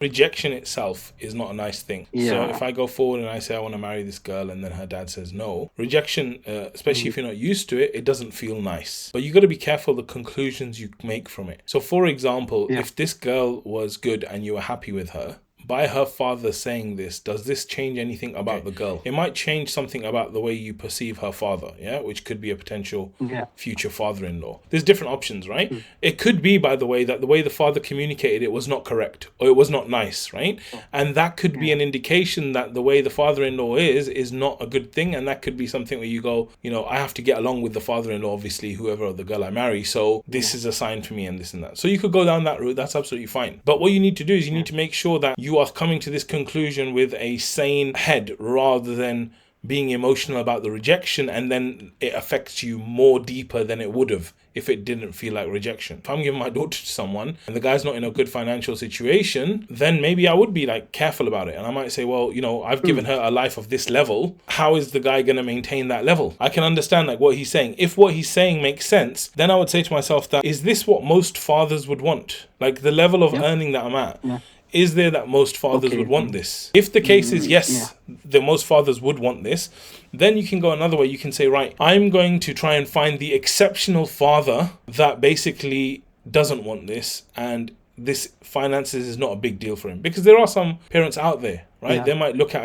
Rejection itself is not a nice thing. Yeah. So if I go forward and I say I want to marry this girl and then her dad says no, rejection, especially if you're not used to it, it doesn't feel nice. But you got to be careful the conclusions you make from it. So for example, if this girl was good and you were happy with her, by her father saying this, does this change anything about the girl? It might change something about the way you perceive her father, which could be a potential future father-in-law. There's different options, right? It could be, by the way, that the way the father communicated it was not correct, or it was not nice, right? And that could be an indication that the way the father-in-law is not a good thing, and that could be something where you go, I have to get along with the father-in-law, obviously, whoever the girl I marry, so this is a sign for me and this and that. So you could go down that route, that's absolutely fine. But what you need to do is you need to make sure that you are coming to this conclusion with a sane head rather than being emotional about the rejection, and then it affects you more deeper than it would have if it didn't feel like rejection. If I'm giving my daughter to someone and the guy's not in a good financial situation, then maybe I would be careful about it. And I might say, well, I've given her a life of this level. How is the guy going to maintain that level? I can understand what he's saying. If what he's saying makes sense, then I would say to myself that, is this what most fathers would want? The level of earning that I'm at. Is there that most fathers would want this? If the case is yes, the most fathers would want this, then you can go another way. You can say, right, I'm going to try and find the exceptional father that basically doesn't want this, and this finances is not a big deal for him. Because there are some parents out there, right? They might look at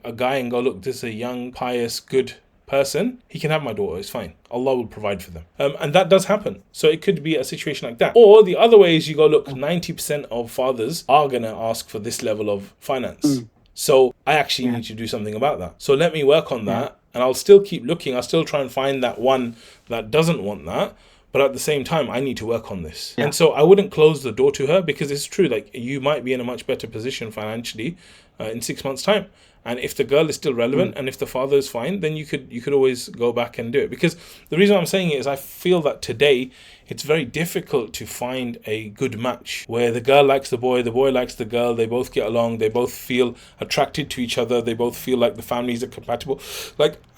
a guy and go, look, this is a young, pious, good person, he can have my daughter, it's fine. Allah will provide for them. And that does happen. So it could be a situation like that. Or the other way is you go, look, 90% of fathers are going to ask for this level of finance. So I actually need to do something about that. So let me work on that, and I'll still keep looking. I'll still try and find that one that doesn't want that. But at the same time, I need to work on this. And so I wouldn't close the door to her, because it's true, you might be in a much better position financially in 6 months' time. And if the girl is still relevant and if the father is fine, then you could always go back and do it. Because the reason I'm saying it is I feel that today it's very difficult to find a good match where the girl likes the boy likes the girl, they both get along, they both feel attracted to each other, they both feel like the families are compatible.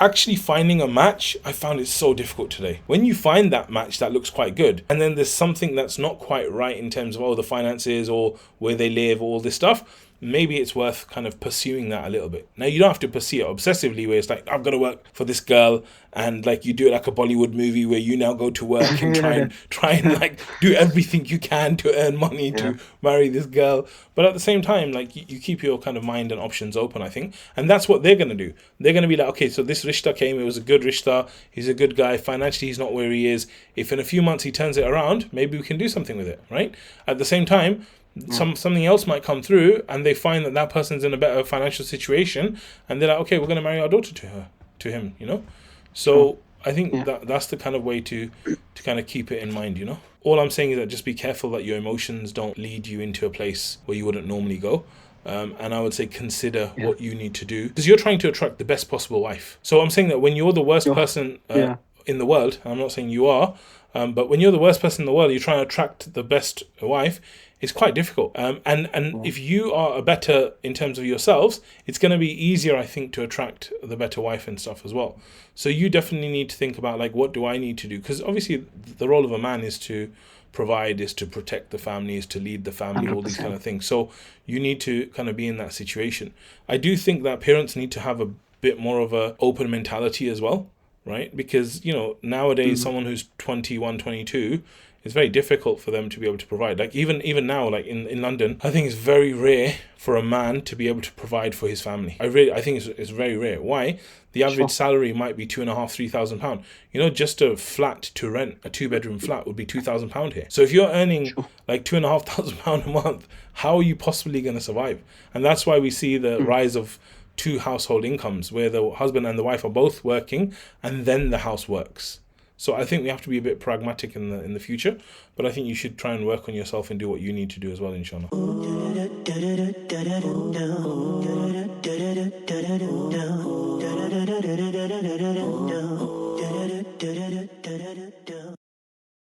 Actually finding a match, I found it so difficult today. When you find that match that looks quite good, and then there's something that's not quite right in terms of the finances or where they live, all this stuff, maybe it's worth kind of pursuing that a little bit. Now, you don't have to pursue it obsessively where it's I've got to work for this girl, and you do it like a Bollywood movie where you now go to work and try and do everything you can to earn money to marry this girl. But at the same time, you keep your kind of mind and options open, I think. And that's what they're going to do. They're going to be okay, so this rishta came, it was a good rishta, he's a good guy, financially he's not where he is. If in a few months he turns it around, maybe we can do something with it, right? At the same time, something else might come through and they find that person's in a better financial situation, and they're okay, we're going to marry our daughter to him, So I think that's the kind of way to kind of keep it in mind, All I'm saying is that just be careful that your emotions don't lead you into a place where you wouldn't normally go. And I would say consider what you need to do, because you're trying to attract the best possible wife. So I'm saying that when you're the worst person in the world, I'm not saying you are, but when you're the worst person in the world, you're trying to attract the best wife. It's quite difficult. And if you are better in terms of yourselves, it's going to be easier, I think, to attract the better wife and stuff as well. So you definitely need to think about, what do I need to do? Because obviously the role of a man is to provide, is to protect the family, is to lead the family, 100%. All these kind of things. So you need to kind of be in that situation. I do think that parents need to have a bit more of a open mentality as well, right? Because, nowadays, someone who's 21, 22, it's very difficult for them to be able to provide. Even now, in London, I think it's very rare for a man to be able to provide for his family. I think it's very rare. Why? The average salary might be £2,500, £3,000. Just a flat to rent, a 2-bedroom flat, would be £2,000 here. So if you're earning £2,500 a month, how are you possibly going to survive? And that's why we see the rise of 2 household incomes, where the husband and the wife are both working, and then the house works. So I think we have to be a bit pragmatic in the future, but I think you should try and work on yourself and do what you need to do as well, inshallah.